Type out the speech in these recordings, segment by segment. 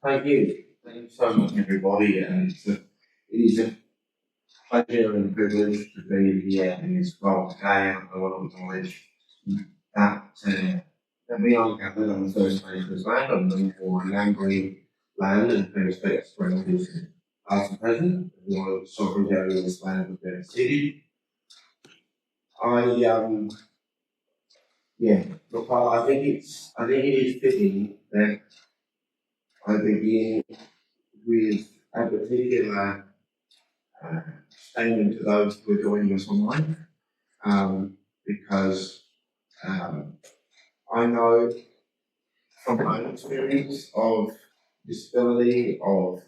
Thank you. Thank you so much, everybody. And it is a pleasure and privilege to be here in this role today. And I want to acknowledge that we are gathered on the First Nations land on the for Ngambri land and pay respects to elders past and present, who are sovereignty over this land of their city. I yeah, look, I think it is fitting that I begin with a particular statement to those who are joining us online, because um, I know from my own experience of disability, of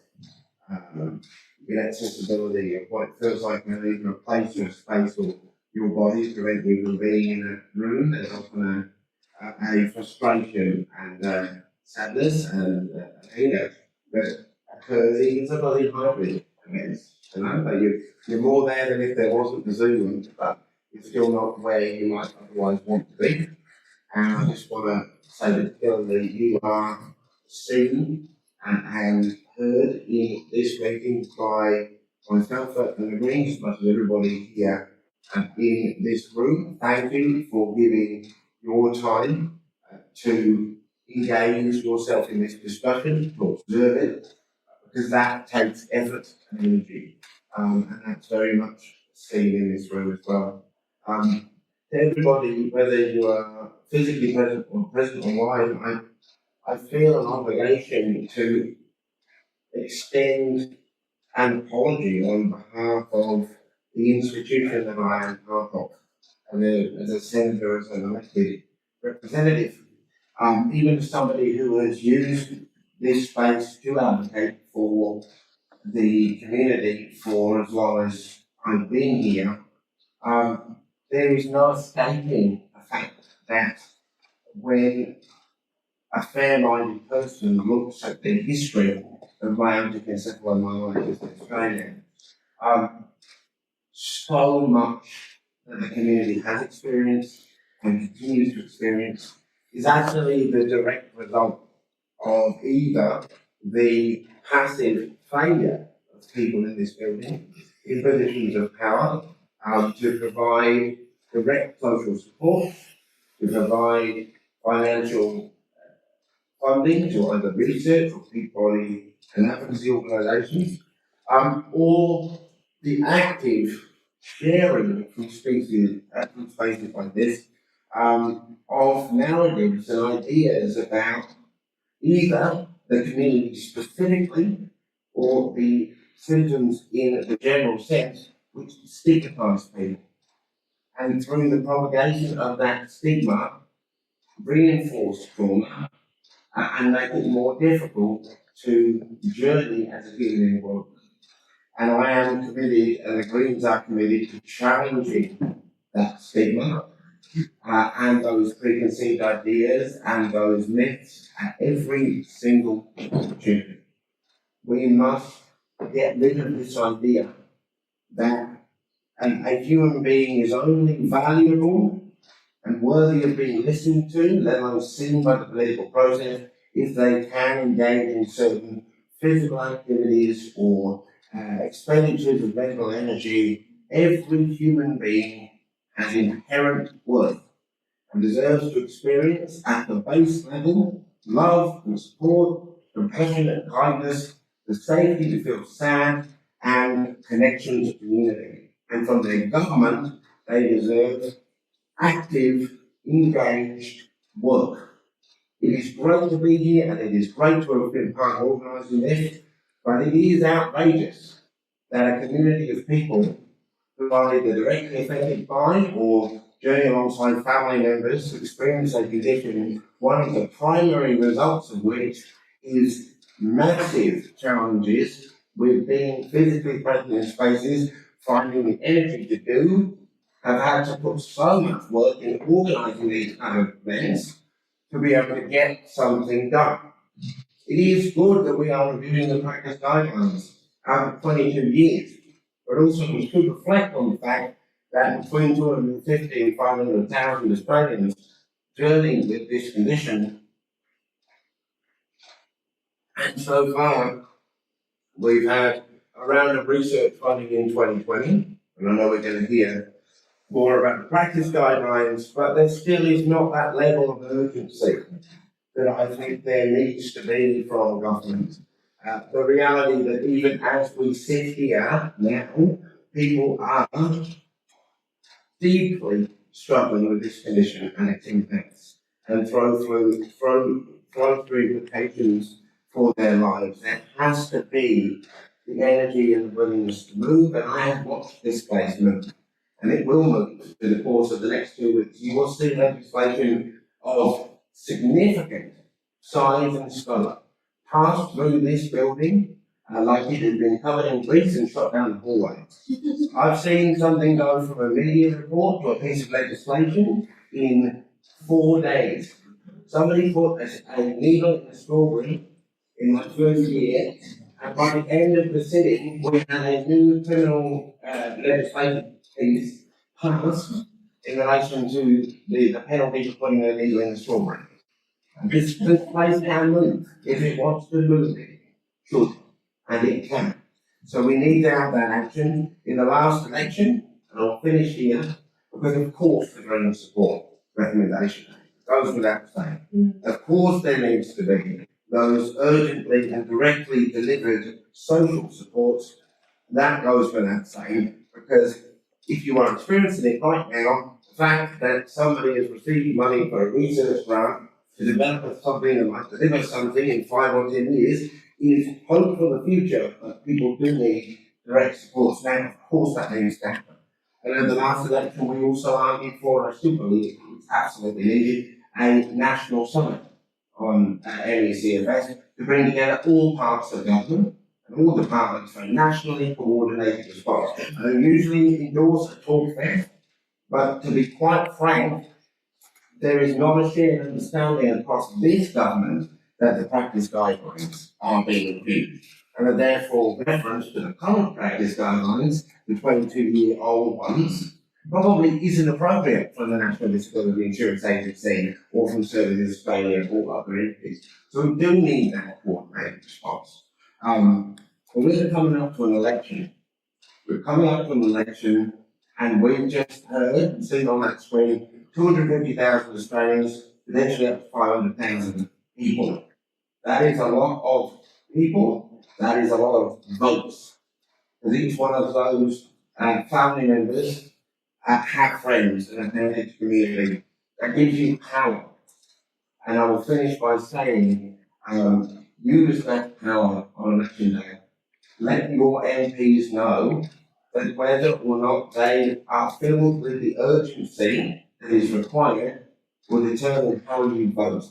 inaccessibility, of what it feels like when even a place or space or your body prevent you from being in a room. There's often a frustration and sadness and anger that occurs even sometimes hybrid events. You know, that you're more there than if there wasn't the Zoom, but you're still not where you might otherwise want to be. And I just want to say particularly you are seen and heard in this meeting by myself and the Greens, as much as everybody here in this room. Thank you for giving your time to engage yourself in this discussion, to observe it, because that takes effort and energy, and that's very much seen in this room as well. To everybody, whether you are physically present or present online, I feel an obligation to extend an apology on behalf of the institution that I am part of, and as a senator, as an elected representative. Even as somebody who has used this space to advocate for the community for as long as I've been here, there is no escaping the fact that when a fair-minded person looks at the history of my own conceptual and my life as an Australian, so much that the community has experienced and continues to experience is actually the direct result of either the passive failure of people in this building in positions of power to provide direct social support, to provide financial funding to either research or Peabody and advocacy organisations, or the active sharing from spaces like this of narratives and ideas about either the community specifically or the symptoms in the general sense which stigmatise people. And through the propagation of that stigma, reinforce trauma and make it more difficult to journey as a human in the world. And I am committed, and the Greens are committed to challenging that stigma and those preconceived ideas and those myths at every single opportunity. We must get rid of this idea that a human being is only valuable and worthy of being listened to, let alone seen by the political process, if they can engage in certain physical activities or expenditures of mental energy. Every human being has inherent worth and deserves to experience at the base level love and support, compassion and kindness, the safety to feel sad, and connection to community. And from their government, they deserve active, engaged work. It is great to be here and it is great to have been part of organising this, but it is outrageous that a community of people who are either directly affected by or journey alongside family members who experience a condition, one of the primary results of which is massive challenges with being physically present in spaces, finding the energy to do, have had to put so much work in organising these kind of events to be able to get something done. It is good that we are reviewing the practice guidelines after 22 years, but also we should reflect on the fact that between 250 and 500,000 Australians journeying with this condition And so far, we've had a round of research funding in 2020, and I know we're going to hear more about the practice guidelines, but there still is not that level of urgency that I think there needs to be from government. The reality that even as we sit here now, people are deeply struggling with this condition and its impacts, and flow through implications for their lives. There has to be the energy and the willingness to move, and I have watched this place move, and it will move in the course of the next 2 weeks. You will see legislation of significant size and scope pass through this building, like it had been covered in grease and shot down the hallway. I've seen something go from a media report to a piece of legislation in 4 days. Somebody put a needle in a strawberry in my first year, and by the end of the sitting, we had a new criminal legislation piece passed in relation to the penalty for putting a needle in the strawberry. This place can move. If it wants to move, it should, and it can. So we need to have that action. In the last election, and I'll finish here, because of course the Greens support recommendation goes without saying. Of course there needs to be those urgently and directly delivered social supports. That goes without saying, because if you are experiencing it right now, the fact that somebody has received money for a research grant to develop something and might deliver something in 5 or 10 years is hope for the future, but people do need direct support. Now, of course, that needs to happen. And in the last election, we also argued for a super league, it's absolutely needed, a national summit on NECFS to bring together all parts of government and all departments for a nationally coordinated response. I don't usually endorse a talk fest, but to be quite frank, there is not a shared understanding across this government that the practice guidelines are being reviewed, and that therefore reference to the current practice guidelines, the 22-year-old ones, probably isn't appropriate from the National Disability Insurance Agency or from Services Australia or other entities. So we do need that coordinated response. But we're coming up to an election. We're coming up to an election, and we've just heard, seen on that screen, 250,000 Australians, potentially up to 500,000 people. That is a lot of people, that is a lot of votes. Because each one of those family members have friends and a connected community. That gives you power. And I will finish by saying, use that power on election day. Let your MPs know that whether or not they are filled with the urgency that is required will determine how you vote.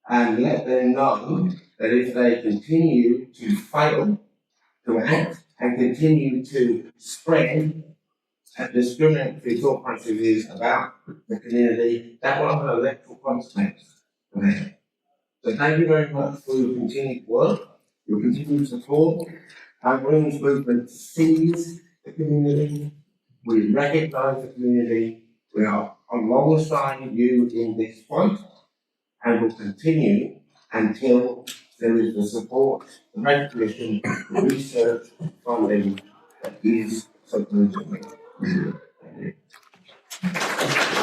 And let them know that if they continue to fail to act and continue to spread discriminatory thought processes about the community, that will have an electoral consequence for them. So thank you very much for your continued work, your continued support. Our Greens movement sees the community, we recognise the community, we are alongside you in this fight, and will continue until there is the support, the recognition, the research funding that is so urgently needed. Thank you.